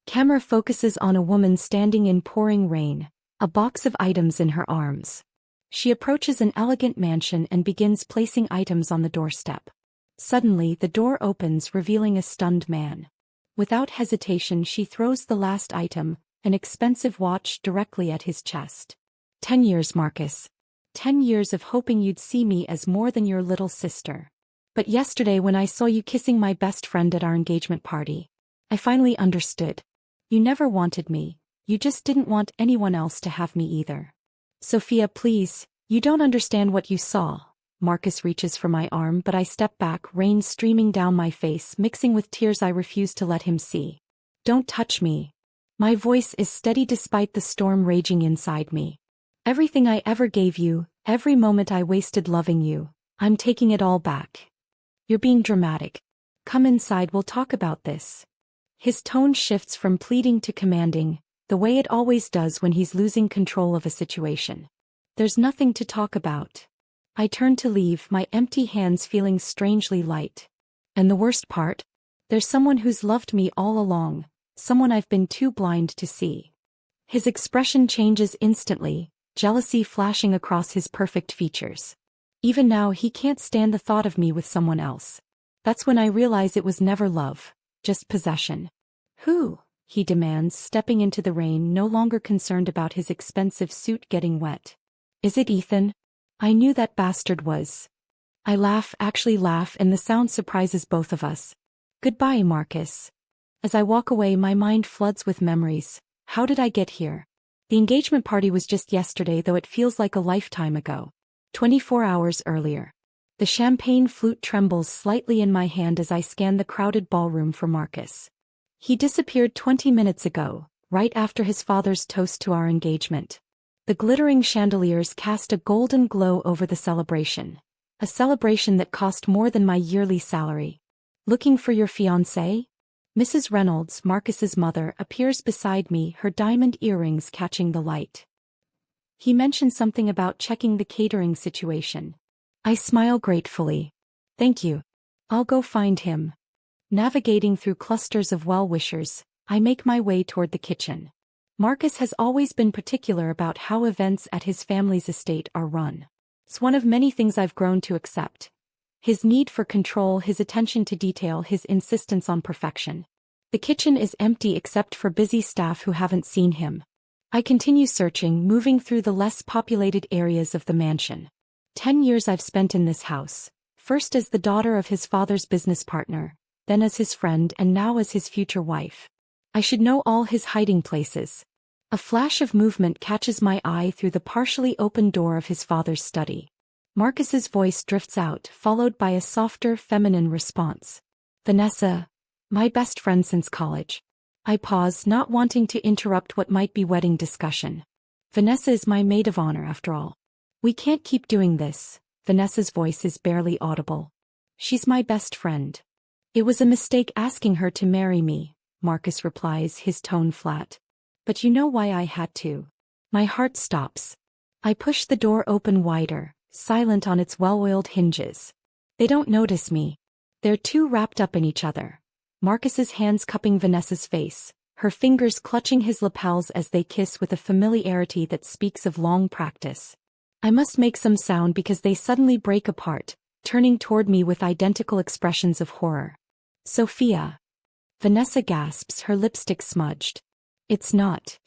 Camera focuses on a woman standing in pouring rain, a box of items in her arms. She approaches an elegant mansion and begins placing items on the doorstep. Suddenly, the door opens, revealing a stunned man. Without hesitation, she throws the last item, an expensive watch, directly at his chest. 10 years, Marcus. 10 years of hoping you'd see me as more than your little sister. But yesterday when I saw you kissing my best friend at our engagement party, I finally understood. You never wanted me, you just didn't want anyone else to have me either. Sophia, please, you don't understand what you saw. Marcus reaches for my arm, but I step back, rain streaming down my face, mixing with tears I refuse to let him see. Don't touch me. My voice is steady despite the storm raging inside me. Everything I ever gave you, every moment I wasted loving you, I'm taking it all back. You're being dramatic. Come inside, we'll talk about this. His tone shifts from pleading to commanding, the way it always does when he's losing control of a situation. There's nothing to talk about. I turn to leave, my empty hands feeling strangely light. And the worst part? There's someone who's loved me all along, someone I've been too blind to see. His expression changes instantly, jealousy flashing across his perfect features. Even now he can't stand the thought of me with someone else. That's when I realize it was never love, just possession. Who? He demands, stepping into the rain, no longer concerned about his expensive suit getting wet. Is it Ethan? I knew that bastard was. I laugh, and the sound surprises both of us. Goodbye, Marcus. As I walk away, my mind floods with memories. How did I get here? The engagement party was just yesterday, though it feels like a lifetime ago. 24 hours earlier. The champagne flute trembles slightly in my hand as I scan the crowded ballroom for Marcus. He disappeared 20 minutes ago, right after his father's toast to our engagement. The glittering chandeliers cast a golden glow over the celebration. A celebration that cost more than my yearly salary. Looking for your fiancé? Mrs. Reynolds, Marcus's mother, appears beside me, her diamond earrings catching the light. He mentioned something about checking the catering situation. I smile gratefully. Thank you. I'll go find him. Navigating through clusters of well-wishers, I make my way toward the kitchen. Marcus has always been particular about how events at his family's estate are run. It's one of many things I've grown to accept. His need for control, his attention to detail, his insistence on perfection. The kitchen is empty except for busy staff who haven't seen him. I continue searching, moving through the less populated areas of the mansion. 10 years I've spent in this house, first as the daughter of his father's business partner, then as his friend, and now as his future wife. I should know all his hiding places. A flash of movement catches my eye through the partially open door of his father's study. Marcus's voice drifts out, followed by a softer, feminine response. Vanessa, my best friend since college. I pause, not wanting to interrupt what might be wedding discussion. Vanessa is my maid of honor, after all. We can't keep doing this. Vanessa's voice is barely audible. She's my best friend. It was a mistake asking her to marry me, Marcus replies, his tone flat. But you know why I had to. My heart stops. I push the door open wider, silent on its well-oiled hinges. They don't notice me. They're too wrapped up in each other. Marcus's hands cupping Vanessa's face, her fingers clutching his lapels as they kiss with a familiarity that speaks of long practice. I must make some sound because they suddenly break apart, turning toward me with identical expressions of horror. Sophia. Vanessa gasps, her lipstick smudged. It's not.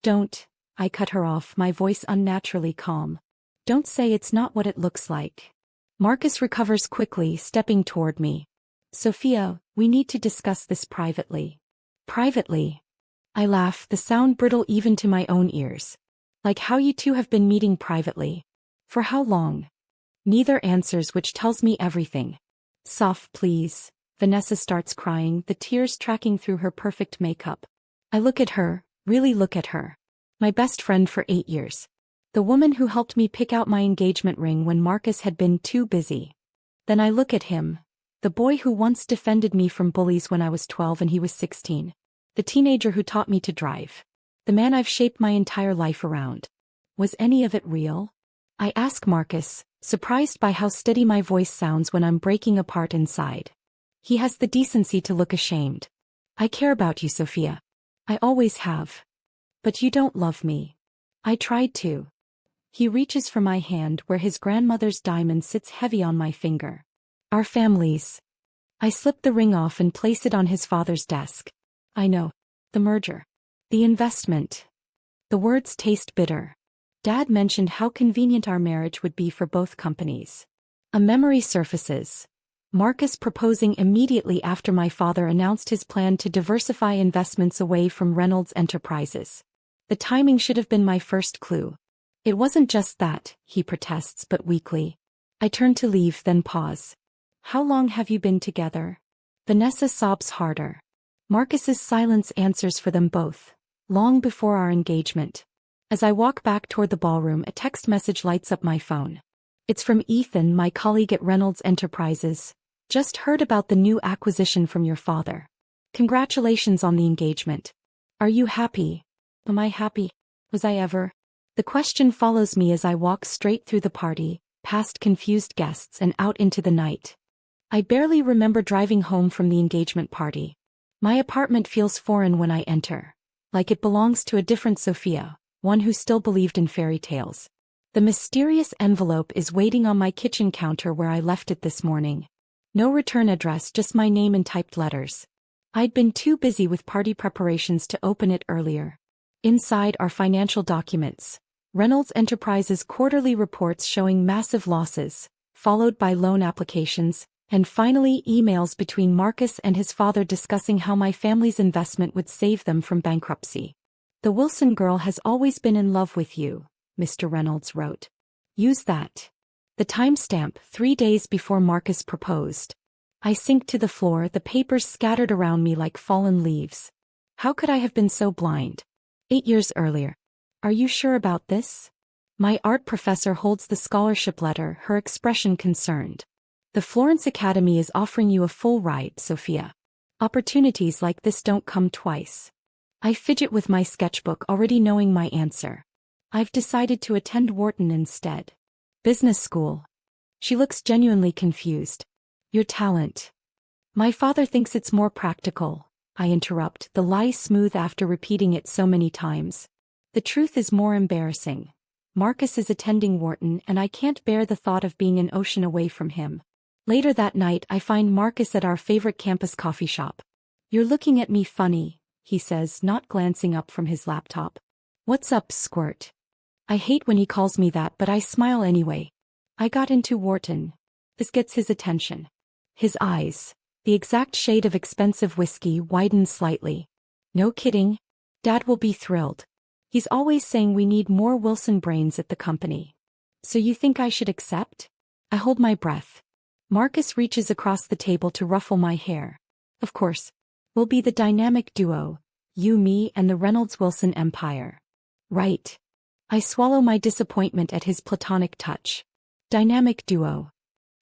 Don't. I cut her off, my voice unnaturally calm. Don't say it's not what it looks like. Marcus recovers quickly, stepping toward me. Sophia, we need to discuss this privately. Privately? I laugh, the sound brittle even to my own ears. Like how you two have been meeting privately. For how long? Neither answers, which tells me everything. Soft, please. Vanessa starts crying, the tears tracking through her perfect makeup. I look at her, really look at her. My best friend for 8 years. The woman who helped me pick out my engagement ring when Marcus had been too busy. Then I look at him. The boy who once defended me from bullies when I was 12 and he was 16. The teenager who taught me to drive. The man I've shaped my entire life around. Was any of it real? I ask Marcus, surprised by how steady my voice sounds when I'm breaking apart inside. He has the decency to look ashamed. I care about you, Sophia. I always have. But you don't love me. I tried to. He reaches for my hand where his grandmother's diamond sits heavy on my finger. Our families. I slip the ring off and place it on his father's desk. I know. The merger. The investment. The words taste bitter. Dad mentioned how convenient our marriage would be for both companies. A memory surfaces. Marcus proposing immediately after my father announced his plan to diversify investments away from Reynolds Enterprises. The timing should have been my first clue. It wasn't just that, he protests but weakly. I turn to leave, then pause. How long have you been together? Vanessa sobs harder. Marcus's silence answers for them both. Long before our engagement. As I walk back toward the ballroom, a text message lights up my phone. It's from Ethan, my colleague at Reynolds Enterprises. Just heard about the new acquisition from your father. Congratulations on the engagement. Are you happy? Am I happy? Was I ever? The question follows me as I walk straight through the party, past confused guests and out into the night. I barely remember driving home from the engagement party. My apartment feels foreign when I enter. Like it belongs to a different Sophia, one who still believed in fairy tales. The mysterious envelope is waiting on my kitchen counter where I left it this morning. No return address, just my name in typed letters. I'd been too busy with party preparations to open it earlier. Inside are financial documents. Reynolds Enterprises quarterly reports showing massive losses, followed by loan applications, and finally emails between Marcus and his father discussing how my family's investment would save them from bankruptcy. The Wilson girl has always been in love with you, Mr. Reynolds wrote. Use that. The timestamp, 3 days before Marcus proposed. I sink to the floor, the papers scattered around me like fallen leaves. How could I have been so blind? 8 years earlier. Are you sure about this? My art professor holds the scholarship letter, her expression concerned. The Florence Academy is offering you a full ride, Sophia. Opportunities like this don't come twice. I fidget with my sketchbook, already knowing my answer. I've decided to attend Wharton instead. Business school. She looks genuinely confused. Your talent. My father thinks it's more practical, I interrupt, the lie smooth after repeating it so many times. The truth is more embarrassing. Marcus is attending Wharton and I can't bear the thought of being an ocean away from him. Later that night I find Marcus at our favorite campus coffee shop. You're looking at me funny, he says, not glancing up from his laptop. What's up, Squirt? I hate when he calls me that, but I smile anyway. I got into Wharton. This gets his attention. His eyes, the exact shade of expensive whiskey, widen slightly. No kidding. Dad will be thrilled. He's always saying we need more Wilson brains at the company. So you think I should accept? I hold my breath. Marcus reaches across the table to ruffle my hair. Of course. We'll be the dynamic duo. You, me, and the Reynolds-Wilson empire. Right. I swallow my disappointment at his platonic touch. Dynamic duo.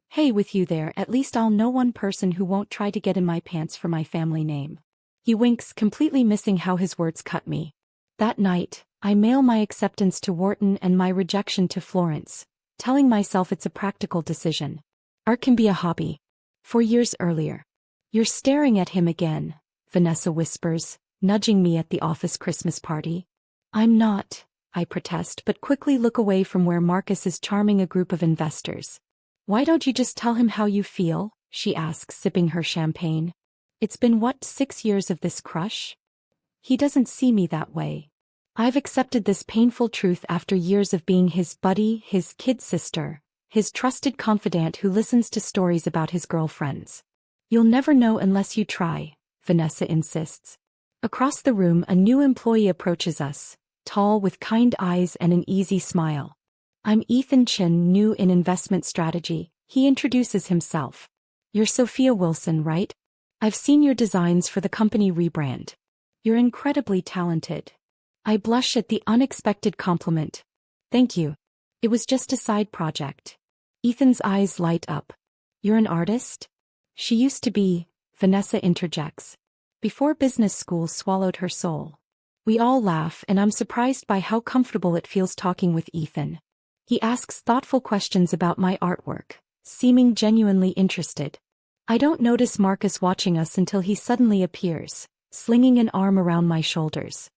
Hey, with you there, at least I'll know one person who won't try to get in my pants for my family name. He winks, completely missing how his words cut me. That night, I mail my acceptance to Wharton and my rejection to Florence, telling myself it's a practical decision. Art can be a hobby. 4 years earlier. You're staring at him again, Vanessa whispers, nudging me at the office Christmas party. I'm not, I protest, but quickly look away from where Marcus is charming a group of investors. Why don't you just tell him how you feel? She asks, sipping her champagne. It's been 6 years of this crush? He doesn't see me that way. I've accepted this painful truth after years of being his buddy, his kid sister, his trusted confidant who listens to stories about his girlfriends. You'll never know unless you try, Vanessa insists. Across the room, a new employee approaches us, tall with kind eyes and an easy smile. I'm Ethan Chin, new in investment strategy, he introduces himself. You're Sophia Wilson, right? I've seen your designs for the company rebrand. You're incredibly talented. I blush at the unexpected compliment. Thank you. It was just a side project. Ethan's eyes light up. You're an artist? She used to be, Vanessa interjects. Before business school swallowed her soul. We all laugh and I'm surprised by how comfortable it feels talking with Ethan. He asks thoughtful questions about my artwork, seeming genuinely interested. I don't notice Marcus watching us until he suddenly appears, slinging an arm around my shoulders.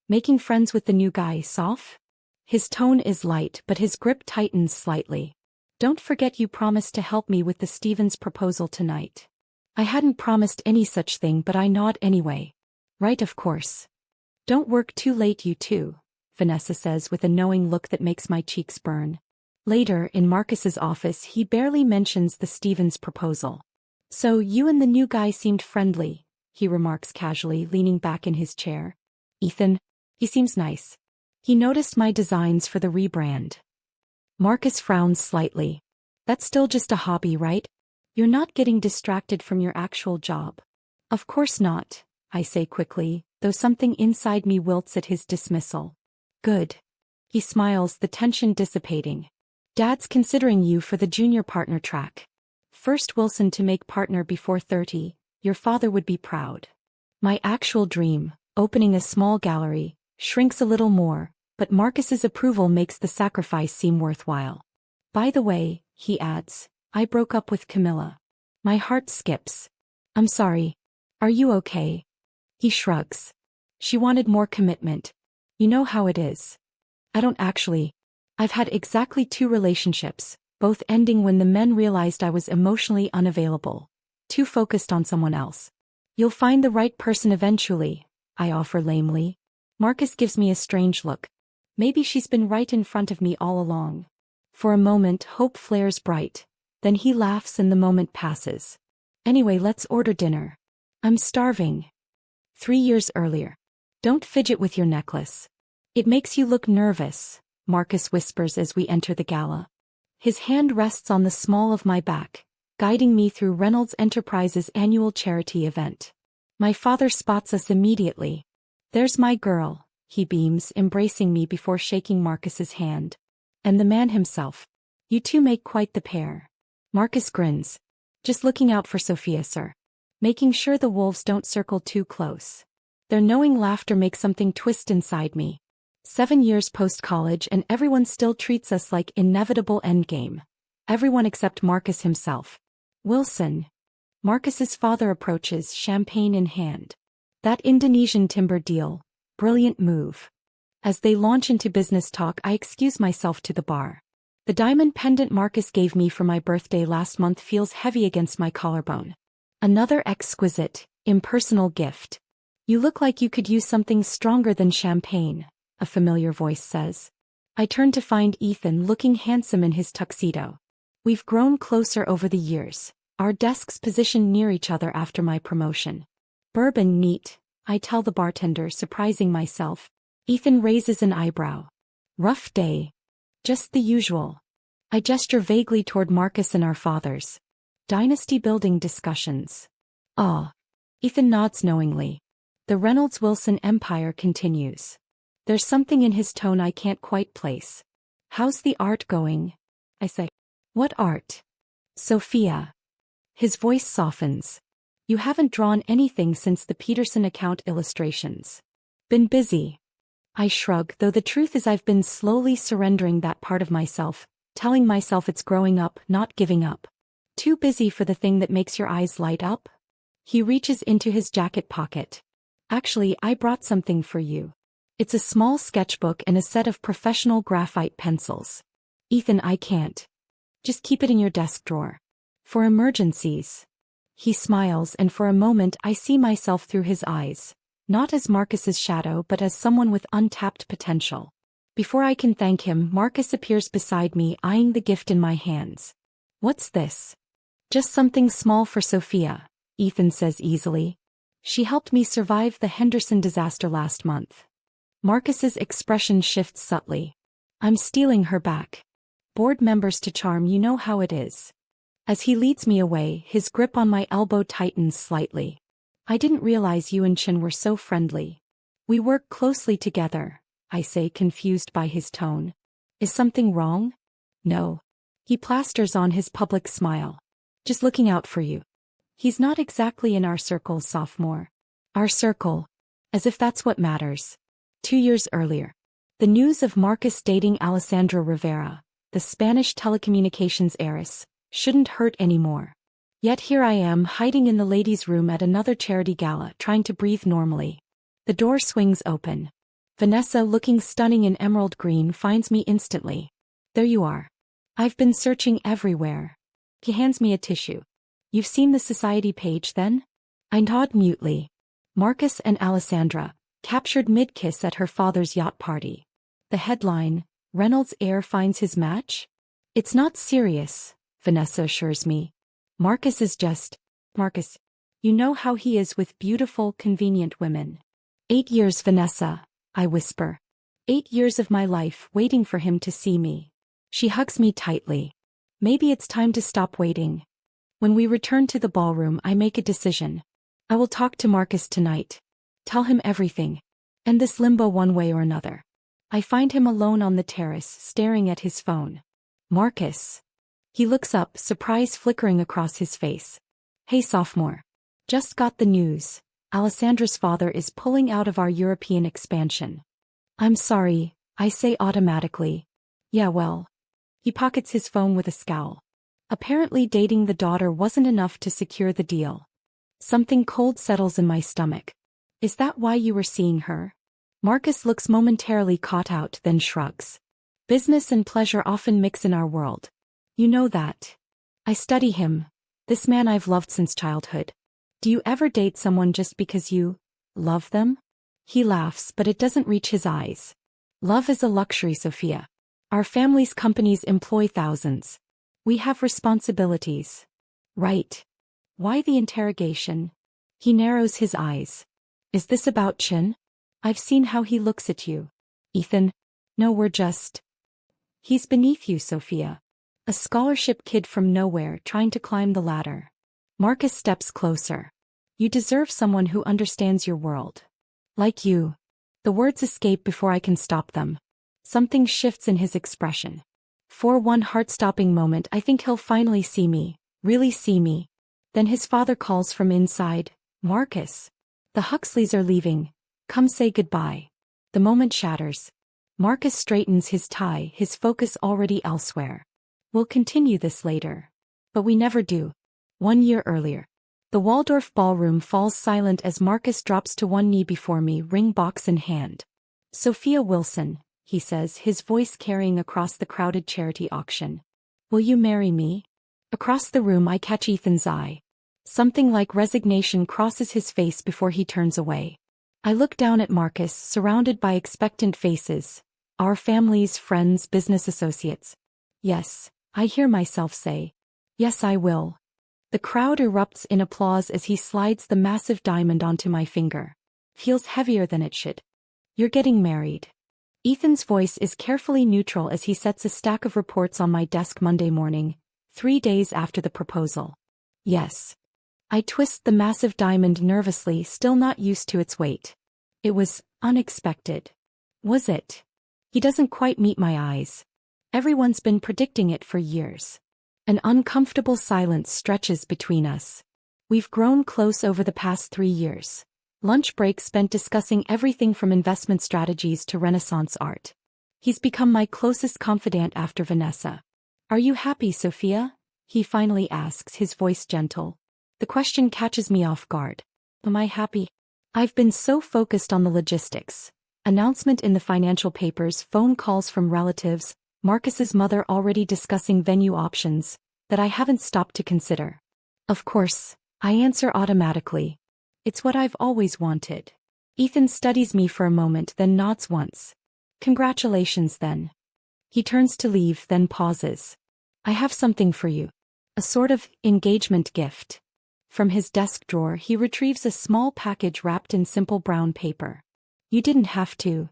Making friends with the new guy, Soph? His tone is light, but his grip tightens slightly. Don't forget you promised to help me with the Stevens proposal tonight. I hadn't promised any such thing, but I nod anyway. Right, of course. Don't work too late, you two, Vanessa says with a knowing look that makes my cheeks burn. Later, in Marcus's office, he barely mentions the Stevens proposal. So you and the new guy seemed friendly, he remarks casually, leaning back in his chair. Ethan? He seems nice. He noticed my designs for the rebrand. Marcus frowns slightly. That's still just a hobby, right? You're not getting distracted from your actual job. Of course not, I say quickly, though something inside me wilts at his dismissal. Good. He smiles, the tension dissipating. Dad's considering you for the junior partner track. First Wilson to make partner before 30, your father would be proud. My actual dream, opening a small gallery, shrinks a little more, but Marcus's approval makes the sacrifice seem worthwhile. By the way, he adds, I broke up with Camilla. My heart skips. I'm sorry. Are you okay? He shrugs. She wanted more commitment. You know how it is. I don't actually. I've had exactly 2 relationships, both ending when the men realized I was emotionally unavailable. Too focused on someone else. You'll find the right person eventually, I offer lamely. Marcus gives me a strange look. Maybe she's been right in front of me all along. For a moment, hope flares bright. Then he laughs and the moment passes. Anyway, let's order dinner. I'm starving. 3 years earlier. Don't fidget with your necklace. It makes you look nervous, Marcus whispers as we enter the gala. His hand rests on the small of my back, guiding me through Reynolds Enterprises' annual charity event. My father spots us immediately. There's my girl, he beams, embracing me before shaking Marcus's hand. And the man himself. You two make quite the pair. Marcus grins. Just looking out for Sophia, sir. Making sure the wolves don't circle too close. Their knowing laughter makes something twist inside me. 7 years post-college and everyone still treats us like inevitable endgame. Everyone except Marcus himself. Wilson. Marcus's father approaches, champagne in hand. That Indonesian timber deal. Brilliant move. As they launch into business talk, I excuse myself to the bar. The diamond pendant Marcus gave me for my birthday last month feels heavy against my collarbone. Another exquisite, impersonal gift. You look like you could use something stronger than champagne, a familiar voice says. I turn to find Ethan looking handsome in his tuxedo. We've grown closer over the years, our desks positioned near each other after my promotion. Bourbon neat, I tell the bartender, surprising myself. Ethan raises an eyebrow. Rough day. Just the usual. I gesture vaguely toward Marcus and our fathers. Dynasty building discussions. Ah. Ethan nods knowingly. The Reynolds-Wilson empire continues. There's something in his tone I can't quite place. How's the art going? I say. What art? Sophia. His voice softens. You haven't drawn anything since the Peterson account illustrations. Been busy. I shrug, though the truth is I've been slowly surrendering that part of myself, telling myself it's growing up, not giving up. Too busy for the thing that makes your eyes light up? He reaches into his jacket pocket. Actually, I brought something for you. It's a small sketchbook and a set of professional graphite pencils. Ethan, I can't. Just keep it in your desk drawer. For emergencies. He smiles, and for a moment I see myself through his eyes. Not as Marcus's shadow, but as someone with untapped potential. Before I can thank him, Marcus appears beside me, eyeing the gift in my hands. What's this? Just something small for Sophia, Ethan says easily. She helped me survive the Henderson disaster last month. Marcus's expression shifts subtly. I'm stealing her back. Board members to charm, you know how it is. As he leads me away, his grip on my elbow tightens slightly. I didn't realize you and Chin were so friendly. We work closely together, I say, confused by his tone. Is something wrong? No. He plasters on his public smile. Just looking out for you. He's not exactly in our circle, sophomore. Our circle. As if that's what matters. 2 years earlier. The news of Marcus dating Alessandra Rivera, the Spanish telecommunications heiress, shouldn't hurt anymore. Yet here I am hiding in the ladies' room at another charity gala trying to breathe normally. The door swings open. Vanessa, looking stunning in emerald green, finds me instantly. There you are. I've been searching everywhere. He hands me a tissue. You've seen the society page then? I nod mutely. Marcus and Alessandra, captured mid-kiss at her father's yacht party. The headline, Reynolds' heir finds his match? It's not serious, Vanessa assures me. Marcus is just... Marcus. You know how he is with beautiful, convenient women. 8 years, Vanessa, I whisper. 8 years of my life waiting for him to see me. She hugs me tightly. Maybe it's time to stop waiting. When we return to the ballroom, I make a decision. I will talk to Marcus tonight. Tell him everything. End this limbo one way or another. I find him alone on the terrace, staring at his phone. Marcus. He looks up, surprise flickering across his face. Hey sophomore. Just got the news. Alessandra's father is pulling out of our European expansion. I'm sorry, I say automatically. Yeah, well. He pockets his phone with a scowl. Apparently dating the daughter wasn't enough to secure the deal. Something cold settles in my stomach. Is that why you were seeing her? Marcus looks momentarily caught out, then shrugs. Business and pleasure often mix in our world. You know that. I study him. This man I've loved since childhood. Do you ever date someone just because you love them? He laughs, but it doesn't reach his eyes. Love is a luxury, Sophia. Our family's companies employ thousands. We have responsibilities. Right. Why the interrogation? He narrows his eyes. Is this about Chin? I've seen how he looks at you. Ethan? No, we're just... He's beneath you, Sophia. A scholarship kid from nowhere trying to climb the ladder. Marcus steps closer. You deserve someone who understands your world. Like you. The words escape before I can stop them. Something shifts in his expression. For one heart-stopping moment I think he'll finally see me, really see me. Then his father calls from inside, Marcus. The Huxleys are leaving. Come say goodbye. The moment shatters. Marcus straightens his tie, his focus already elsewhere. We'll continue this later. But we never do. 1 year earlier. The Waldorf ballroom falls silent as Marcus drops to one knee before me, ring box in hand. Sophia Wilson, he says, his voice carrying across the crowded charity auction. Will you marry me? Across the room I catch Ethan's eye. Something like resignation crosses his face before he turns away. I look down at Marcus, surrounded by expectant faces. Our families, friends, business associates. Yes, I hear myself say. Yes, I will. The crowd erupts in applause as he slides the massive diamond onto my finger. Feels heavier than it should. You're getting married. Ethan's voice is carefully neutral as he sets a stack of reports on my desk Monday morning, 3 days after the proposal. Yes. I twist the massive diamond nervously, still not used to its weight. It was unexpected. Was it? He doesn't quite meet my eyes. Everyone's been predicting it for years. An uncomfortable silence stretches between us. We've grown close over the past 3 years. Lunch breaks spent discussing everything from investment strategies to Renaissance art. He's become my closest confidant after Vanessa. Are you happy, Sophia? He finally asks, his voice gentle. The question catches me off guard. Am I happy? I've been so focused on the logistics. Announcement in the financial papers, phone calls from relatives, Marcus's mother already discussing venue options, that I haven't stopped to consider. Of course, I answer automatically. It's what I've always wanted. Ethan studies me for a moment, then nods once. Congratulations then. He turns to leave, then pauses. I have something for you. A sort of engagement gift. From his desk drawer he retrieves a small package wrapped in simple brown paper. You didn't have to.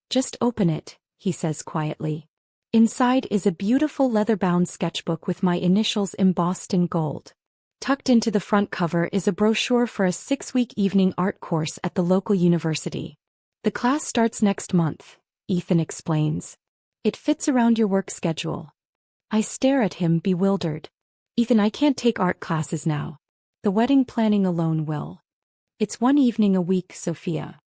Just open it, he says quietly. Inside is a beautiful leather-bound sketchbook with my initials embossed in gold. Tucked into the front cover is a brochure for a 6-week evening art course at the local university. The class starts next month, Ethan explains. It fits around your work schedule. I stare at him, bewildered. Ethan, I can't take art classes now. The wedding planning alone will. It's 1 evening a week, Sophia.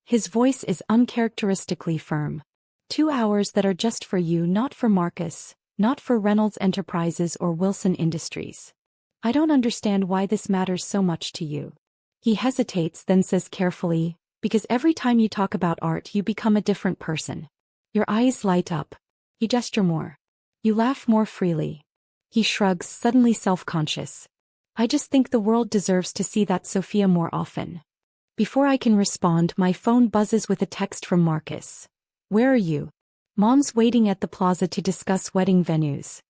His voice is uncharacteristically firm. 2 hours that are just for you, not for Marcus, not for Reynolds Enterprises or Wilson Industries. I don't understand why this matters so much to you. He hesitates, then says carefully, because every time you talk about art you become a different person. Your eyes light up. You gesture more. You laugh more freely. He shrugs, suddenly self-conscious. I just think the world deserves to see that, Sophia, more often. Before I can respond, my phone buzzes with a text from Marcus. Where are you? Mom's waiting at the plaza to discuss wedding venues.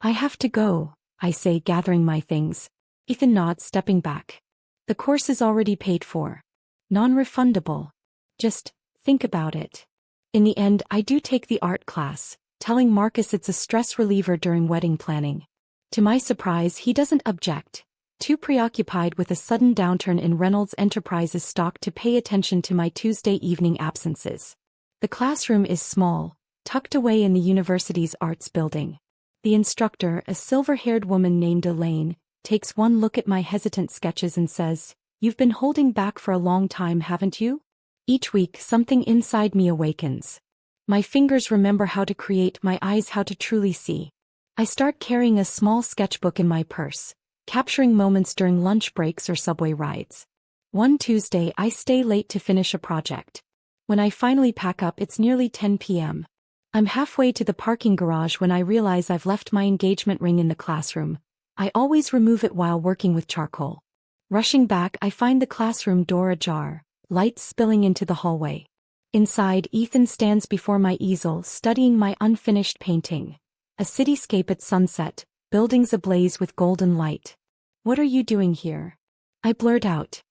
I have to go, I say, gathering my things. Ethan nods, stepping back. The course is already paid for. Non-refundable. Just think about it. In the end, I do take the art class, telling Marcus it's a stress reliever during wedding planning. To my surprise, he doesn't object, too preoccupied with a sudden downturn in Reynolds Enterprises stock to pay attention to my Tuesday evening absences. The classroom is small, tucked away in the university's arts building. The instructor, a silver-haired woman named Elaine, takes one look at my hesitant sketches and says, "You've been holding back for a long time, haven't you?" Each week, something inside me awakens. My fingers remember how to create, my eyes how to truly see. I start carrying a small sketchbook in my purse, capturing moments during lunch breaks or subway rides. One Tuesday, I stay late to finish a project. When I finally pack up, it's nearly 10 p.m. I'm halfway to the parking garage when I realize I've left my engagement ring in the classroom. I always remove it while working with charcoal. Rushing back, I find the classroom door ajar, lights spilling into the hallway. Inside, Ethan stands before my easel, studying my unfinished painting. A cityscape at sunset, buildings ablaze with golden light. "What are you doing here?" I blurt out.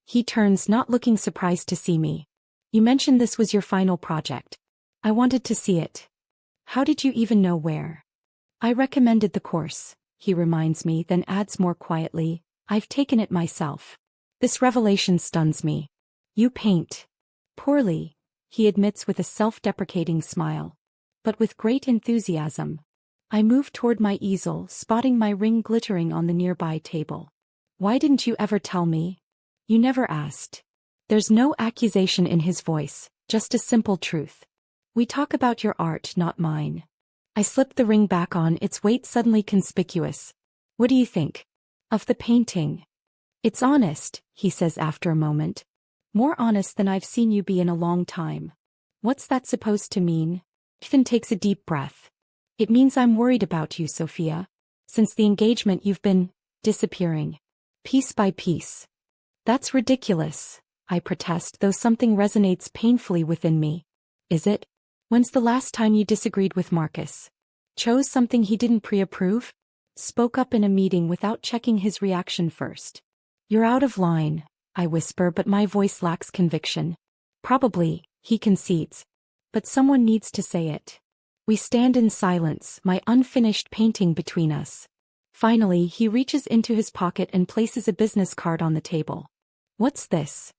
He turns, not looking surprised to see me. "You mentioned this was your final project. I wanted to see it." "How did you even know where?" "I recommended the course," he reminds me, then adds more quietly, "I've taken it myself." This revelation stuns me. "You paint." "Poorly," he admits with a self-deprecating smile. "But with great enthusiasm." I move toward my easel, spotting my ring glittering on the nearby table. "Why didn't you ever tell me?" "You never asked." There's no accusation in his voice, just a simple truth. "We talk about your art, not mine." I slip the ring back on, its weight suddenly conspicuous. "What do you think of the painting?" "It's honest," he says after a moment. "More honest than I've seen you be in a long time." "What's that supposed to mean?" Ethan takes a deep breath. "It means I'm worried about you, Sophia. Since the engagement you've been disappearing. Piece by piece." "That's ridiculous," I protest, though something resonates painfully within me. "Is it? When's the last time you disagreed with Marcus? Chose something he didn't pre-approve? Spoke up in a meeting without checking his reaction first?" "You're out of line," I whisper, but my voice lacks conviction. "Probably," he concedes. "But someone needs to say it." We stand in silence, my unfinished painting between us. Finally, he reaches into his pocket and places a business card on the table. "What's this?"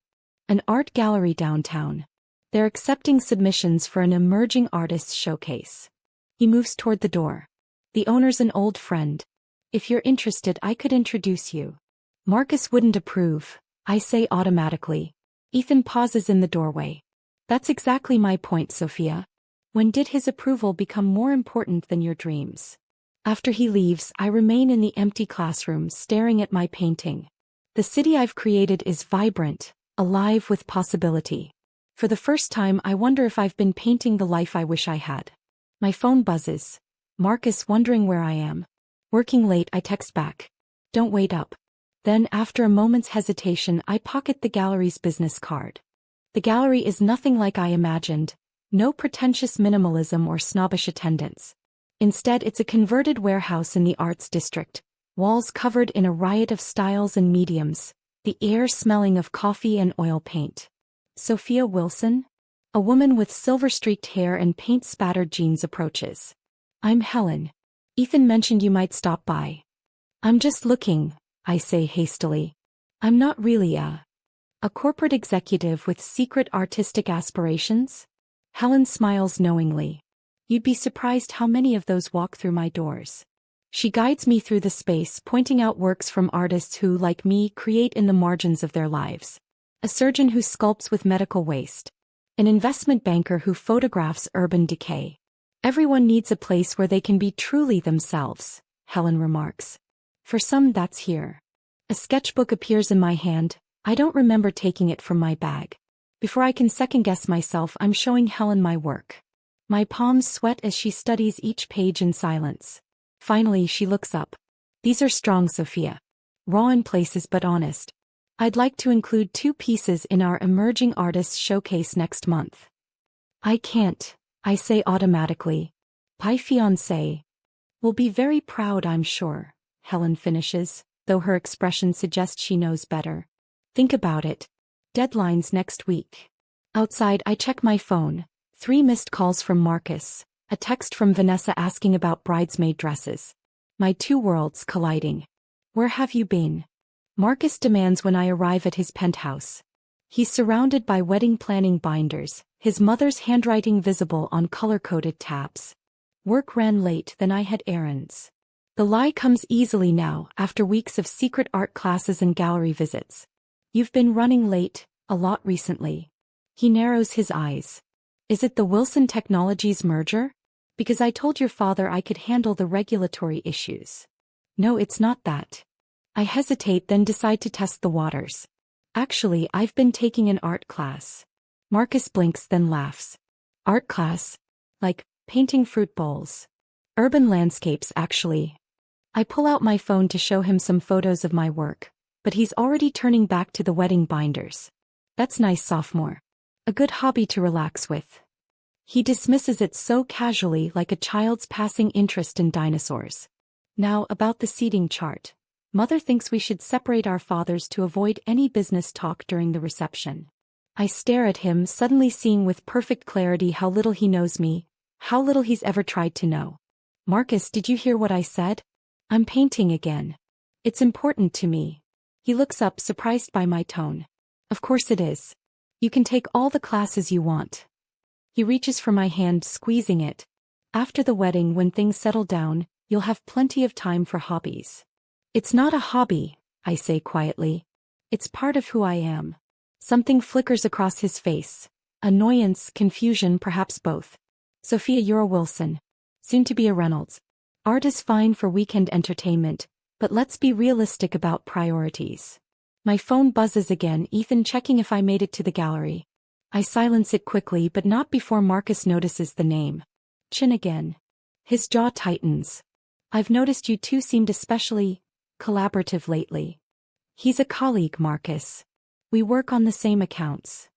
"An art gallery downtown. They're accepting submissions for an emerging artists showcase." He moves toward the door. "The owner's an old friend. If you're interested, I could introduce you." "Marcus wouldn't approve," I say automatically. Ethan pauses in the doorway. "That's exactly my point, Sophia. When did his approval become more important than your dreams?" After he leaves, I remain in the empty classroom, staring at my painting. The city I've created is vibrant, alive with possibility. For the first time, I wonder if I've been painting the life I wish I had. My phone buzzes. Marcus, wondering where I am. Working late, I text back. "Don't wait up." Then, after a moment's hesitation, I pocket the gallery's business card. The gallery is nothing like I imagined. No pretentious minimalism or snobbish attendance. Instead, it's a converted warehouse in the arts district, walls covered in a riot of styles and mediums, the air smelling of coffee and oil paint. Sophia Wilson? A woman with silver-streaked hair and paint-spattered jeans approaches. "I'm Helen. Ethan mentioned you might stop by." "I'm just looking," I say hastily. "I'm not really a corporate executive with secret artistic aspirations?" Helen smiles knowingly. "You'd be surprised how many of those walk through my doors." She guides me through the space, pointing out works from artists who, like me, create in the margins of their lives. A surgeon who sculpts with medical waste. An investment banker who photographs urban decay. "Everyone needs a place where they can be truly themselves," Helen remarks. For some, that's here. A sketchbook appears in my hand. I don't remember taking it from my bag. Before I can second-guess myself, I'm showing Helen my work. My palms sweat as she studies each page in silence. Finally, she looks up. These are strong, Sophia. Raw in places but honest. I'd like to include 2 pieces in our Emerging Artists Showcase next month. I can't, I say automatically. My fiancé will be very proud, I'm sure, Helen finishes, though her expression suggests she knows better. Think about it. Deadline's next week. Outside, I check my phone. 3 missed calls from Marcus, a text from Vanessa asking about bridesmaid dresses. My 2 worlds colliding. Where have you been? Marcus demands when I arrive at his penthouse. He's surrounded by wedding planning binders, his mother's handwriting visible on color-coded tabs. Work ran late, then I had errands. The lie comes easily now, after weeks of secret art classes and gallery visits. You've been running late, a lot recently. He narrows his eyes. Is it the Wilson Technologies merger? Because I told your father I could handle the regulatory issues. No, it's not that. I hesitate, then decide to test the waters. Actually, I've been taking an art class. Marcus blinks, then laughs. Art class? Like, painting fruit bowls. Urban landscapes, actually. I pull out my phone to show him some photos of my work, but he's already turning back to the wedding binders. That's nice, sophomore. A good hobby to relax with. He dismisses it so casually, like a child's passing interest in dinosaurs. Now, about the seating chart. Mother thinks we should separate our fathers to avoid any business talk during the reception. I stare at him, suddenly seeing with perfect clarity how little he knows me, how little he's ever tried to know. Marcus, did you hear what I said? I'm painting again. It's important to me. He looks up, surprised by my tone. Of course it is. You can take all the classes you want. He reaches for my hand, squeezing it. After the wedding, when things settle down, you'll have plenty of time for hobbies. It's not a hobby, I say quietly. It's part of who I am. Something flickers across his face. Annoyance, confusion, perhaps both. Sophia, you're a Wilson. Soon to be a Reynolds. Art is fine for weekend entertainment, but let's be realistic about priorities. My phone buzzes again, Ethan checking if I made it to the gallery. I silence it quickly, but not before Marcus notices the name. Chin again. His jaw tightens. I've noticed you two seemed especially collaborative lately. He's a colleague, Marcus. We work on the same accounts.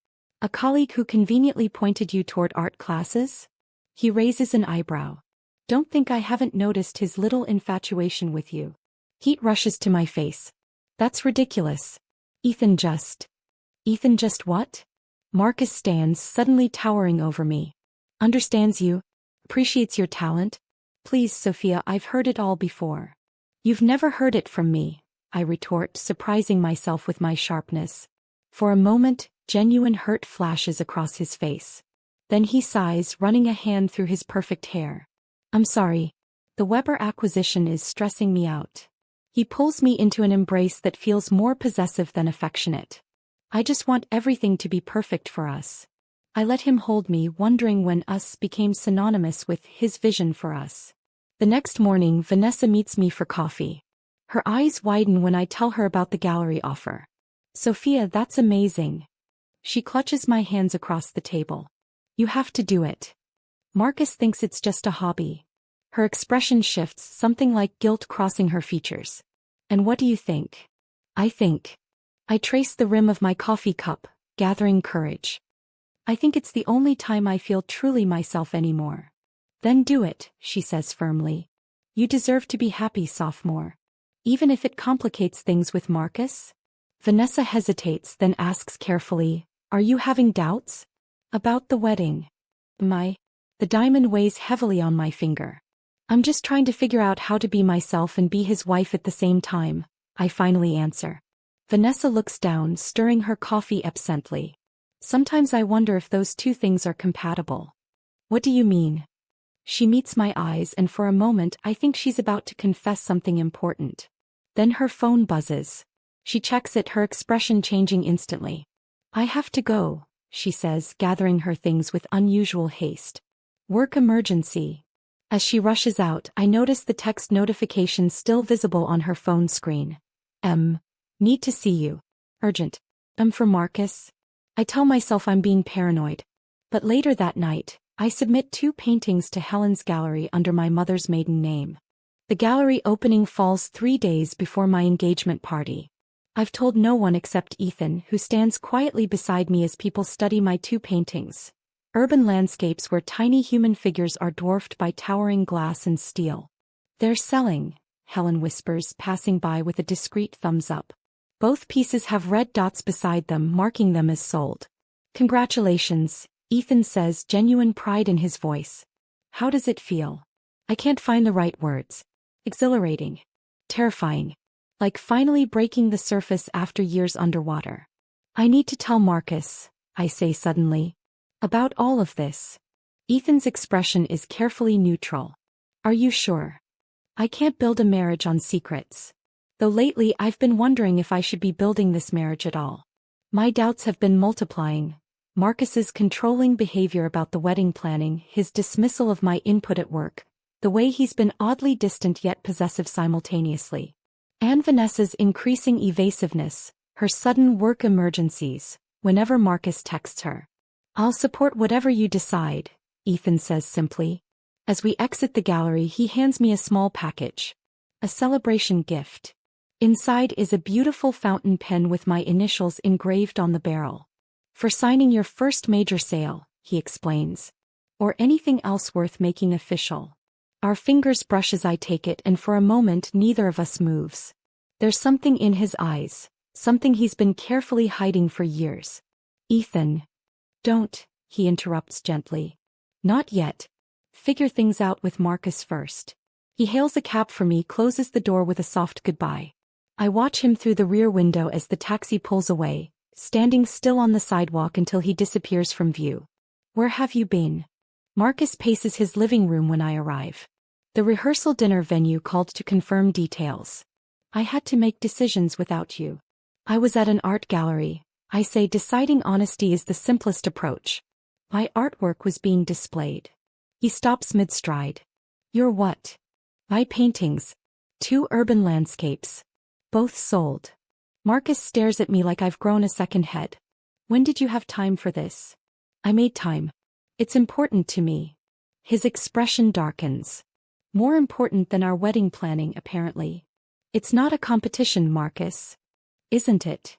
A colleague who conveniently pointed you toward art classes? He raises an eyebrow. Don't think I haven't noticed his little infatuation with you. Heat rushes to my face. That's ridiculous. Ethan just what? Marcus stands, suddenly towering over me. Understands you. Appreciates your talent. Please, Sophia, I've heard it all before. You've never heard it from me, I retort, surprising myself with my sharpness. For a moment, genuine hurt flashes across his face. Then he sighs, running a hand through his perfect hair. I'm sorry. The Weber acquisition is stressing me out. He pulls me into an embrace that feels more possessive than affectionate. I just want everything to be perfect for us. I let him hold me, wondering when us became synonymous with his vision for us. The next morning, Vanessa meets me for coffee. Her eyes widen when I tell her about the gallery offer. Sophia, that's amazing. She clutches my hands across the table. You have to do it. Marcus thinks it's just a hobby. Her expression shifts, something like guilt crossing her features. And what do you think? I trace the rim of my coffee cup, gathering courage. I think it's the only time I feel truly myself anymore. Then do it, she says firmly. You deserve to be happy, sophomore. Even if it complicates things with Marcus? Vanessa hesitates, then asks carefully, are you having doubts? About the wedding? The diamond weighs heavily on my finger. I'm just trying to figure out how to be myself and be his wife at the same time, I finally answer. Vanessa looks down, stirring her coffee absently. Sometimes I wonder if those two things are compatible. What do you mean? She meets my eyes, and for a moment I think she's about to confess something important. Then her phone buzzes. She checks it, her expression changing instantly. I have to go, she says, gathering her things with unusual haste. Work emergency. As she rushes out, I notice the text notification still visible on her phone screen. Need to see you. Urgent. For Marcus. I tell myself I'm being paranoid. But later that night, I submit 2 paintings to Helen's gallery under my mother's maiden name. The gallery opening falls 3 days before my engagement party. I've told no one except Ethan, who stands quietly beside me as people study my 2 paintings. Urban landscapes where tiny human figures are dwarfed by towering glass and steel. They're selling, Helen whispers, passing by with a discreet thumbs up. Both pieces have red dots beside them, marking them as sold. Congratulations, Ethan says, genuine pride in his voice. How does it feel? I can't find the right words. Exhilarating. Terrifying. Like finally breaking the surface after years underwater. I need to tell Marcus, I say suddenly. About all of this. Ethan's expression is carefully neutral. Are you sure? I can't build a marriage on secrets. Though lately I've been wondering if I should be building this marriage at all. My doubts have been multiplying. Marcus's controlling behavior about the wedding planning, his dismissal of my input at work, the way he's been oddly distant yet possessive simultaneously. And Vanessa's increasing evasiveness, her sudden work emergencies, whenever Marcus texts her. I'll support whatever you decide, Ethan says simply. As we exit the gallery, he hands me a small package. A celebration gift. Inside is a beautiful fountain pen with my initials engraved on the barrel. For signing your first major sale, he explains. Or anything else worth making official. Our fingers brush as I take it, and for a moment neither of us moves. There's something in his eyes, something he's been carefully hiding for years. Ethan. Don't, he interrupts gently. Not yet. Figure things out with Marcus first. He hails a cab for me, closes the door with a soft goodbye. I watch him through the rear window as the taxi pulls away, standing still on the sidewalk until he disappears from view. Where have you been? Marcus paces his living room when I arrive. The rehearsal dinner venue called to confirm details. I had to make decisions without you. I was at an art gallery. I say deciding honesty is the simplest approach. My artwork was being displayed. He stops mid-stride. Your what? My paintings. 2 urban landscapes. Both sold. Marcus stares at me like I've grown a second head. When did you have time for this? I made time. It's important to me. His expression darkens. More important than our wedding planning, apparently. It's not a competition, Marcus. Isn't it?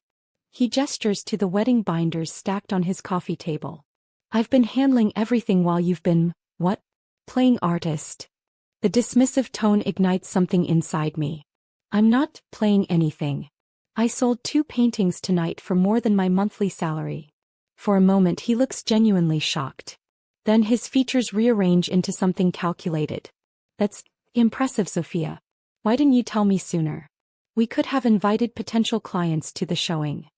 He gestures to the wedding binders stacked on his coffee table. I've been handling everything while you've been, what? Playing artist. The dismissive tone ignites something inside me. I'm not playing anything. I sold 2 paintings tonight for more than my monthly salary. For a moment he looks genuinely shocked. Then his features rearrange into something calculated. That's impressive, Sophia. Why didn't you tell me sooner? We could have invited potential clients to the showing.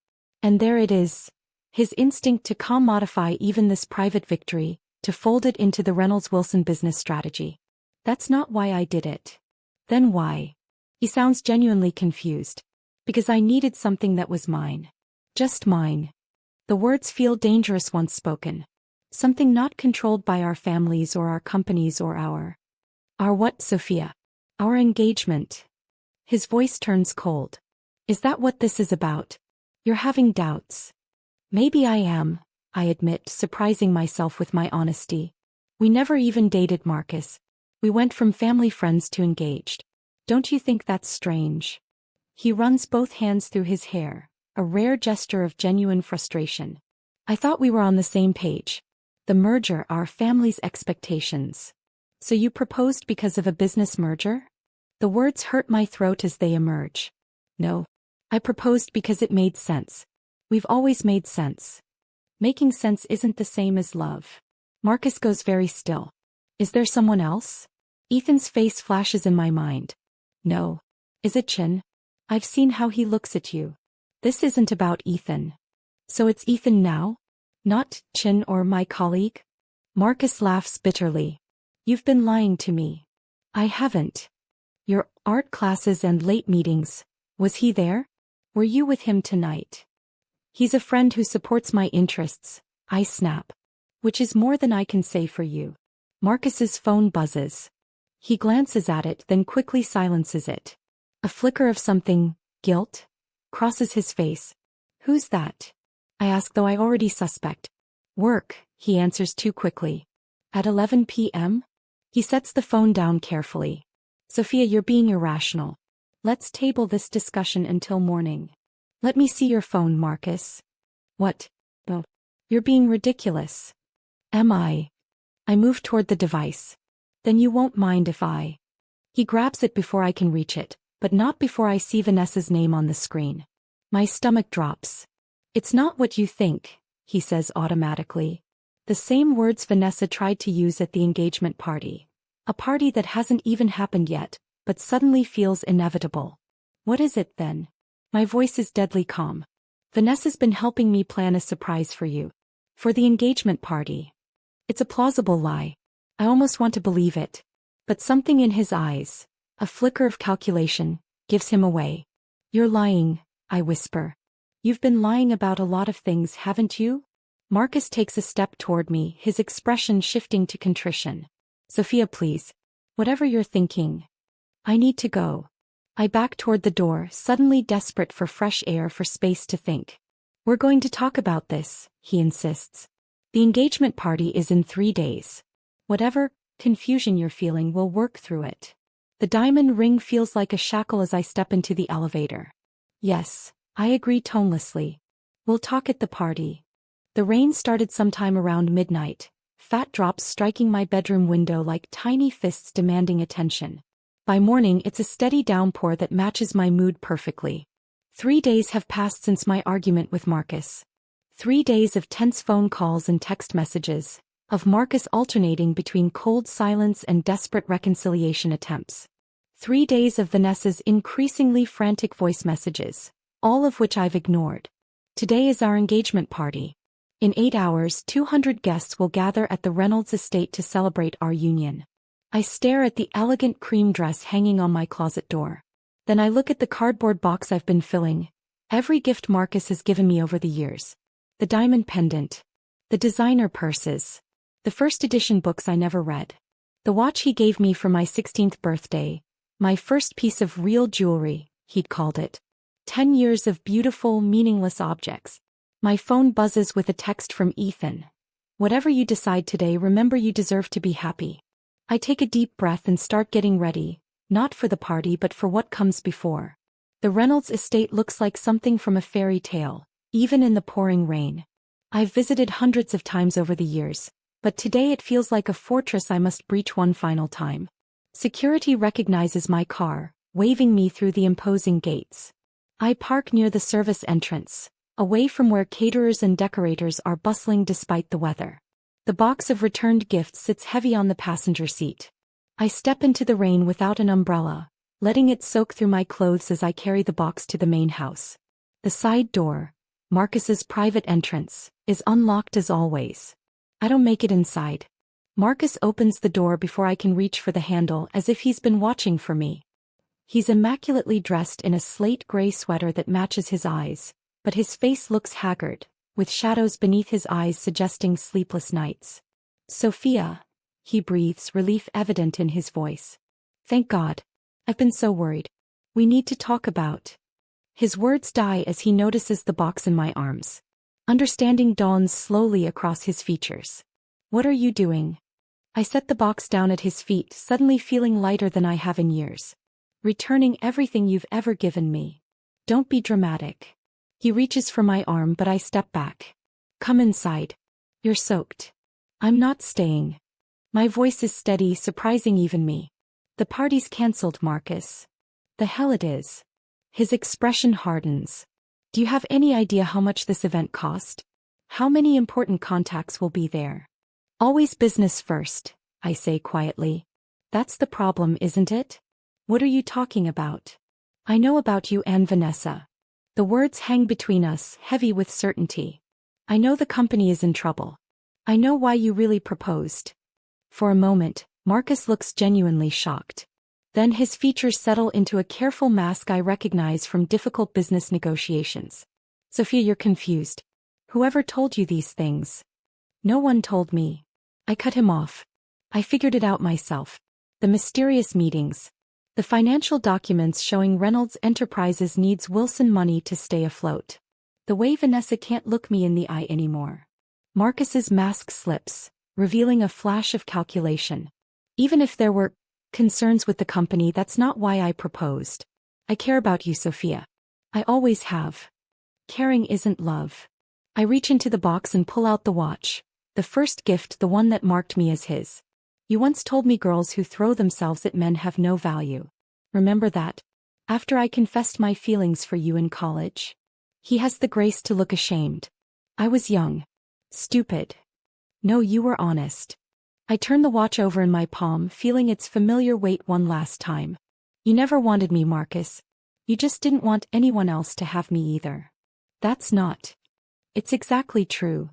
And there it is. His instinct to commodify even this private victory, to fold it into the Reynolds-Wilson business strategy. That's not why I did it. Then why? He sounds genuinely confused. Because I needed something that was mine. Just mine. The words feel dangerous once spoken. Something not controlled by our families or our companies or our what, Sophia? Our engagement. His voice turns cold. Is that what this is about? You're having doubts. Maybe I am, I admit, surprising myself with my honesty. We never even dated, Marcus. We went from family friends to engaged. Don't you think that's strange? He runs both hands through his hair, a rare gesture of genuine frustration. I thought we were on the same page. The merger, our family's expectations. So you proposed because of a business merger? The words hurt my throat as they emerge. No. I proposed because it made sense. We've always made sense. Making sense isn't the same as love. Marcus goes very still. Is there someone else? Ethan's face flashes in my mind. No. Is it Chin? I've seen how he looks at you. This isn't about Ethan. So it's Ethan now? Not Chin or my colleague? Marcus laughs bitterly. You've been lying to me. I haven't. Your art classes and late meetings. Was he there? Were you with him tonight? He's a friend who supports my interests, I snap. Which is more than I can say for you. Marcus's phone buzzes. He glances at it, then quickly silences it. A flicker of something, guilt, crosses his face. Who's that? I ask, though I already suspect. Work, he answers too quickly. At 11 p.m.? He sets the phone down carefully. Sophia, you're being irrational. Let's table this discussion until morning. Let me see your phone, Marcus. What? Oh. You're being ridiculous. Am I? I move toward the device. Then you won't mind if I... He grabs it before I can reach it, but not before I see Vanessa's name on the screen. My stomach drops. It's not what you think, he says automatically. The same words Vanessa tried to use at the engagement party. A party that hasn't even happened yet, but suddenly feels inevitable. What is it then? My voice is deadly calm. Vanessa's been helping me plan a surprise for you. For the engagement party. It's a plausible lie. I almost want to believe it. But something in his eyes, a flicker of calculation, gives him away. You're lying, I whisper. You've been lying about a lot of things, haven't you? Marcus takes a step toward me, his expression shifting to contrition. Sophia, please. Whatever you're thinking. I need to go. I back toward the door, suddenly desperate for fresh air, for space to think. We're going to talk about this, he insists. The engagement party is in 3 days. Whatever confusion you're feeling, we'll work through it. The diamond ring feels like a shackle as I step into the elevator. Yes, I agree tonelessly. We'll talk at the party. The rain started sometime around midnight, fat drops striking my bedroom window like tiny fists demanding attention. By morning it's a steady downpour that matches my mood perfectly. 3 days have passed since my argument with Marcus. 3 days of tense phone calls and text messages, of Marcus alternating between cold silence and desperate reconciliation attempts. 3 days of Vanessa's increasingly frantic voice messages, all of which I've ignored. Today is our engagement party. In 8 hours, 200 guests will gather at the Reynolds estate to celebrate our union. I stare at the elegant cream dress hanging on my closet door. Then I look at the cardboard box I've been filling. Every gift Marcus has given me over the years. The diamond pendant. The designer purses. The first edition books I never read. The watch he gave me for my 16th birthday. My first piece of real jewelry, he'd called it. 10 years of beautiful, meaningless objects. My phone buzzes with a text from Ethan. Whatever you decide today, remember you deserve to be happy. I take a deep breath and start getting ready, not for the party but for what comes before. The Reynolds estate looks like something from a fairy tale, even in the pouring rain. I've visited hundreds of times over the years, but today it feels like a fortress I must breach one final time. Security recognizes my car, waving me through the imposing gates. I park near the service entrance, away from where caterers and decorators are bustling despite the weather. The box of returned gifts sits heavy on the passenger seat. I step into the rain without an umbrella, letting it soak through my clothes as I carry the box to the main house. The side door, Marcus's private entrance, is unlocked as always. I don't make it inside. Marcus opens the door before I can reach for the handle, as if he's been watching for me. He's immaculately dressed in a slate gray sweater that matches his eyes, but his face looks haggard, with shadows beneath his eyes suggesting sleepless nights. Sophia, he breathes, relief evident in his voice. Thank God. I've been so worried. We need to talk about... His words die as he notices the box in my arms. Understanding dawns slowly across his features. What are you doing? I set the box down at his feet, suddenly feeling lighter than I have in years. Returning everything you've ever given me. Don't be dramatic. He reaches for my arm, but I step back. Come inside. You're soaked. I'm not staying. My voice is steady, surprising even me. The party's cancelled, Marcus. The hell it is. His expression hardens. Do you have any idea how much this event cost? How many important contacts will be there? Always business first, I say quietly. That's the problem, isn't it? What are you talking about? I know about you and Vanessa. The words hang between us, heavy with certainty. I know the company is in trouble. I know why you really proposed. For a moment, Marcus looks genuinely shocked. Then his features settle into a careful mask I recognize from difficult business negotiations. Sophia, you're confused. Whoever told you these things? No one told me. I cut him off. I figured it out myself. The mysterious meetings. The financial documents showing Reynolds Enterprises needs Wilson money to stay afloat. The way Vanessa can't look me in the eye anymore. Marcus's mask slips, revealing a flash of calculation. Even if there were concerns with the company, that's not why I proposed. I care about you, Sophia. I always have. Caring isn't love. I reach into the box and pull out the watch. The first gift, the one that marked me as his. You once told me girls who throw themselves at men have no value. Remember that? After I confessed my feelings for you in college. He has the grace to look ashamed. I was young. Stupid. No, you were honest. I turn the watch over in my palm, feeling its familiar weight one last time. You never wanted me, Marcus. You just didn't want anyone else to have me either. That's not. It's exactly true.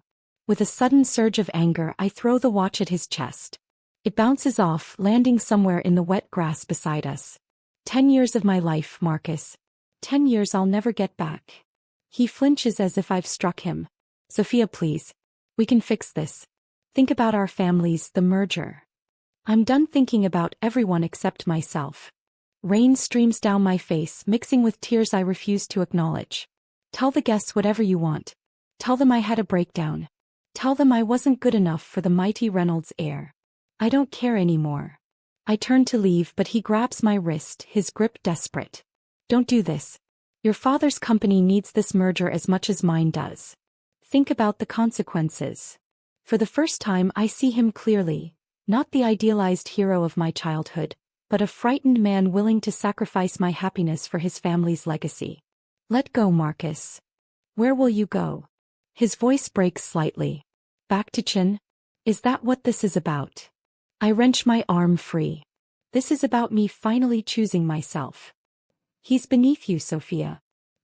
With a sudden surge of anger, I throw the watch at his chest. It bounces off, landing somewhere in the wet grass beside us. 10 years of my life, Marcus. 10 years I'll never get back. He flinches as if I've struck him. Sophia, please. We can fix this. Think about our families, the merger. I'm done thinking about everyone except myself. Rain streams down my face, mixing with tears I refuse to acknowledge. Tell the guests whatever you want. Tell them I had a breakdown. Tell them I wasn't good enough for the mighty Reynolds heir. I don't care anymore. I turn to leave, but he grabs my wrist, his grip desperate. Don't do this. Your father's company needs this merger as much as mine does. Think about the consequences. For the first time I see him clearly, not the idealized hero of my childhood, but a frightened man willing to sacrifice my happiness for his family's legacy. Let go, Marcus. Where will you go? His voice breaks slightly. Back to Chin? Is that what this is about? I wrench my arm free. This is about me finally choosing myself. He's beneath you, Sophia.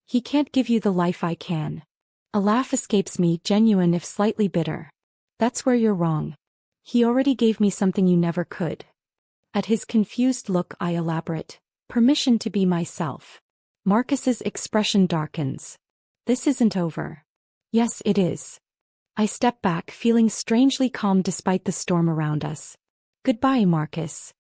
He can't give you the life I can. A laugh escapes me, genuine if slightly bitter. That's where you're wrong. He already gave me something you never could. At his confused look I elaborate. Permission to be myself. Marcus's expression darkens. This isn't over. Yes, it is. I step back, feeling strangely calm despite the storm around us. Goodbye, Marcus.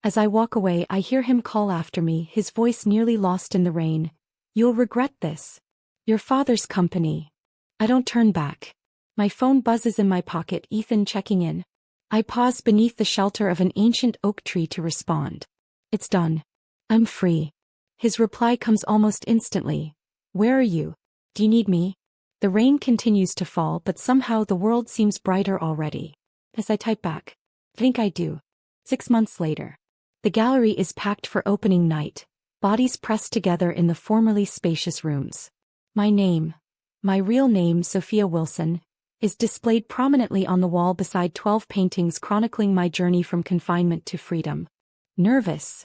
As I walk away, I hear him call after me, his voice nearly lost in the rain. You'll regret this. Your father's company. I don't turn back. My phone buzzes in my pocket, Ethan checking in. I pause beneath the shelter of an ancient oak tree to respond. It's done. I'm free. His reply comes almost instantly. Where are you? Do you need me? The rain continues to fall, but somehow the world seems brighter already. As I type back. Think I do. 6 months later. The gallery is packed for opening night, bodies pressed together in the formerly spacious rooms. My name, my real name, Sophia Wilson, is displayed prominently on the wall beside 12 paintings chronicling my journey from confinement to freedom. Nervous.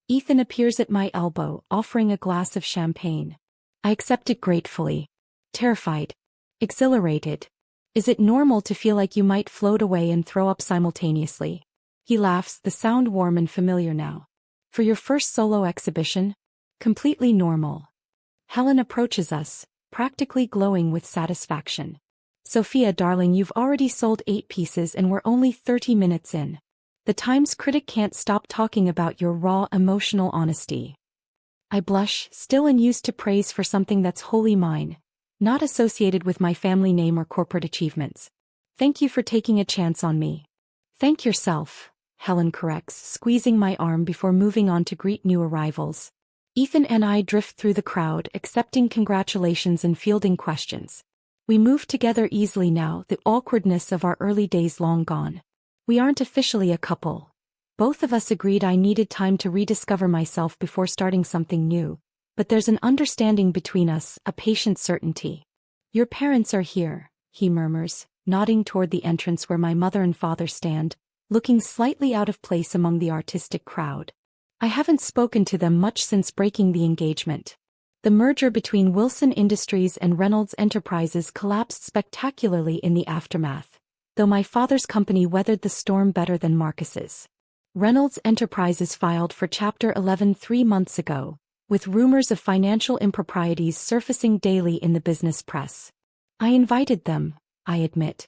Ethan appears at my elbow, offering a glass of champagne. I accept it gratefully. Terrified. Exhilarated. Is it normal to feel like you might float away and throw up simultaneously? He laughs, the sound warm and familiar now. For your first solo exhibition? Completely normal. Helen approaches us, practically glowing with satisfaction. Sophia, darling, you've already sold 8 pieces and we're only 30 minutes in. The Times critic can't stop talking about your raw, emotional honesty. I blush, still unused to praise for something that's wholly mine, not associated with my family name or corporate achievements. Thank you for taking a chance on me. Thank yourself, Helen corrects, squeezing my arm before moving on to greet new arrivals. Ethan and I drift through the crowd, accepting congratulations and fielding questions. We move together easily now, the awkwardness of our early days long gone. We aren't officially a couple. Both of us agreed I needed time to rediscover myself before starting something new. But there's an understanding between us, a patient certainty. Your parents are here, he murmurs, nodding toward the entrance where my mother and father stand, looking slightly out of place among the artistic crowd. I haven't spoken to them much since breaking the engagement. The merger between Wilson Industries and Reynolds Enterprises collapsed spectacularly in the aftermath, though my father's company weathered the storm better than Marcus's. Reynolds Enterprises filed for Chapter 11 3 months ago, with rumors of financial improprieties surfacing daily in the business press. I invited them, I admit.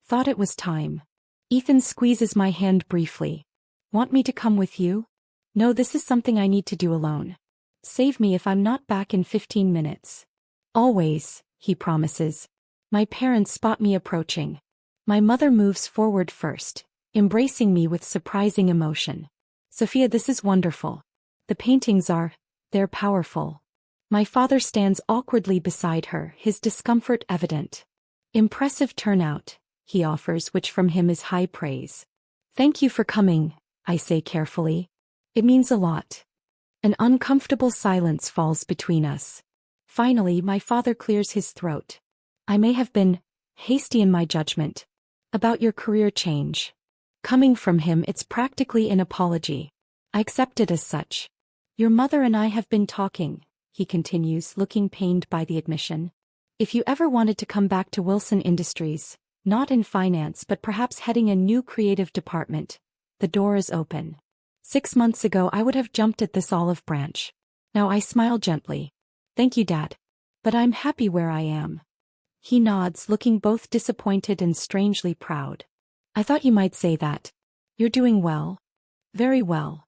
Thought it was time. Ethan squeezes my hand briefly. Want me to come with you? No, this is something I need to do alone. Save me if I'm not back in 15 minutes. Always, he promises. My parents spot me approaching. My mother moves forward first, embracing me with surprising emotion. Sophia, this is wonderful. The paintings they're powerful. My father stands awkwardly beside her, his discomfort evident. Impressive turnout, he offers, which from him is high praise. Thank you for coming, I say carefully. It means a lot. An uncomfortable silence falls between us. Finally, my father clears his throat. I may have been hasty in my judgment about your career change. Coming from him, it's practically an apology. I accept it as such. Your mother and I have been talking, he continues, looking pained by the admission. If you ever wanted to come back to Wilson Industries, not in finance but perhaps heading a new creative department, the door is open. 6 months ago I would have jumped at this olive branch. Now I smile gently. Thank you, Dad. But I'm happy where I am. He nods, looking both disappointed and strangely proud. I thought you might say that. You're doing well. Very well.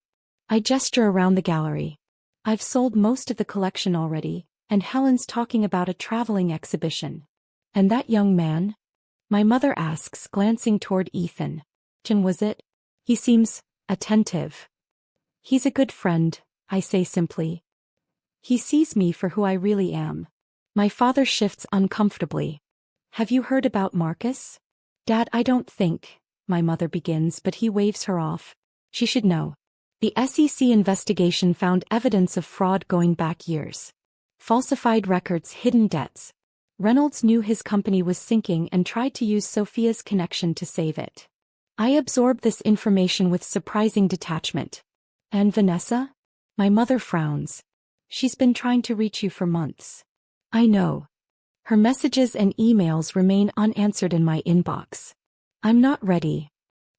I gesture around the gallery. I've sold most of the collection already, and Helen's talking about a traveling exhibition. And that young man? My mother asks, glancing toward Ethan. Was it? He seems attentive. He's a good friend, I say simply. He sees me for who I really am. My father shifts uncomfortably. Have you heard about Marcus? Dad, I don't think, my mother begins, but he waves her off. She should know. The SEC investigation found evidence of fraud going back years. Falsified records, hidden debts. Reynolds knew his company was sinking and tried to use Sophia's connection to save it. I absorb this information with surprising detachment. And Vanessa? My mother frowns. She's been trying to reach you for months. I know. Her messages and emails remain unanswered in my inbox. I'm not ready.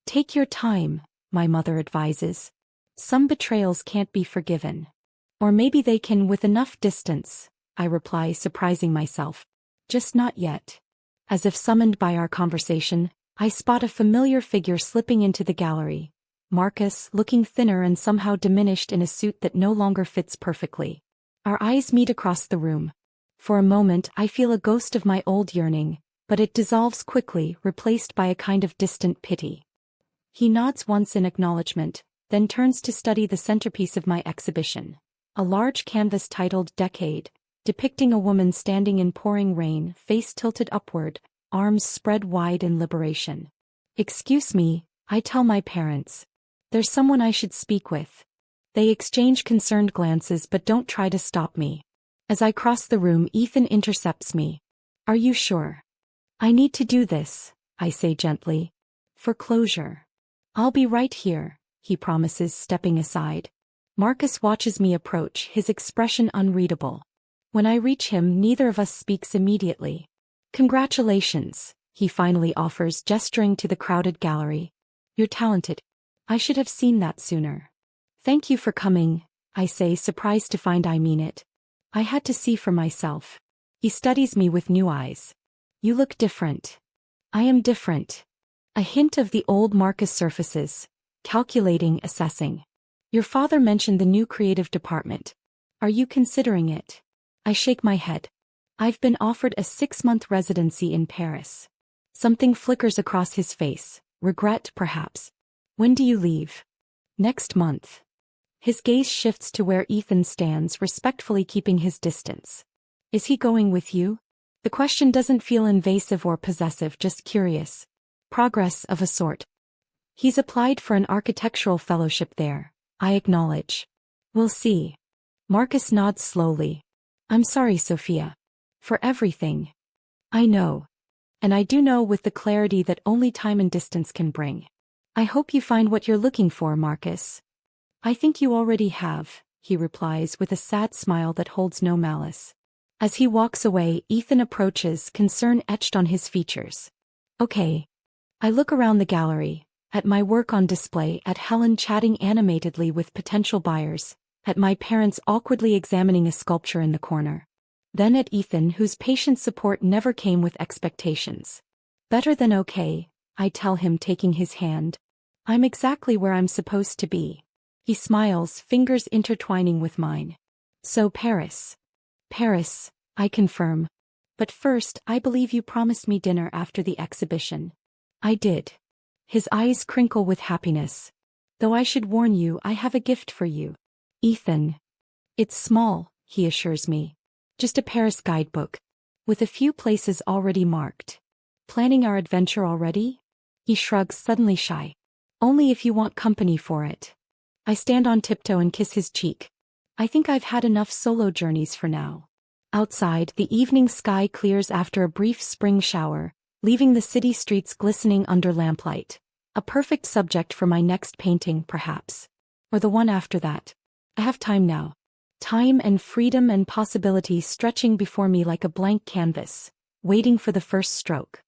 Take your time, my mother advises. Some betrayals can't be forgiven. Or maybe they can with enough distance, I reply, surprising myself. Just not yet. As if summoned by our conversation, I spot a familiar figure slipping into the gallery. Marcus, looking thinner and somehow diminished in a suit that no longer fits perfectly. Our eyes meet across the room. For a moment I feel a ghost of my old yearning, but it dissolves quickly, replaced by a kind of distant pity. He nods once in acknowledgement, then turns to study the centerpiece of my exhibition. A large canvas titled Decade, depicting a woman standing in pouring rain, face tilted upward, arms spread wide in liberation. Excuse me, I tell my parents. There's someone I should speak with. They exchange concerned glances but don't try to stop me. As I cross the room, Ethan intercepts me. Are you sure? I need to do this, I say gently. For closure. I'll be right here, he promises, stepping aside. Marcus watches me approach, his expression unreadable. When I reach him, neither of us speaks immediately. Congratulations, he finally offers, gesturing to the crowded gallery. You're talented. I should have seen that sooner. Thank you for coming, I say, surprised to find I mean it. I had to see for myself. He studies me with new eyes. You look different. I am different. A hint of the old Marcus surfaces, calculating, assessing. Your father mentioned the new creative department. Are you considering it? I shake my head. I've been offered a 6-month residency in Paris. Something flickers across his face. Regret, perhaps. When do you leave? Next month. His gaze shifts to where Ethan stands, respectfully keeping his distance. Is he going with you? The question doesn't feel invasive or possessive, just curious. Progress of a sort. He's applied for an architectural fellowship there, I acknowledge. We'll see. Marcus nods slowly. I'm sorry, Sophia. For everything. I know. And I do know with the clarity that only time and distance can bring. I hope you find what you're looking for, Marcus. I think you already have, he replies with a sad smile that holds no malice. As he walks away, Ethan approaches, concern etched on his features. Okay. I look around the gallery, at my work on display, at Helen chatting animatedly with potential buyers, at my parents awkwardly examining a sculpture in the corner. Then at Ethan, whose patient support never came with expectations. Better than okay, I tell him, taking his hand. I'm exactly where I'm supposed to be. He smiles, fingers intertwining with mine. So Paris. Paris, I confirm. But first, I believe you promised me dinner after the exhibition. I did. His eyes crinkle with happiness. Though I should warn you, I have a gift for you. Ethan. It's small, he assures me. Just a Paris guidebook. With a few places already marked. Planning our adventure already? He shrugs, suddenly shy. Only if you want company for it. I stand on tiptoe and kiss his cheek. I think I've had enough solo journeys for now. Outside, the evening sky clears after a brief spring shower, leaving the city streets glistening under lamplight. A perfect subject for my next painting, perhaps. Or the one after that. I have time now. Time and freedom and possibility stretching before me like a blank canvas, waiting for the first stroke.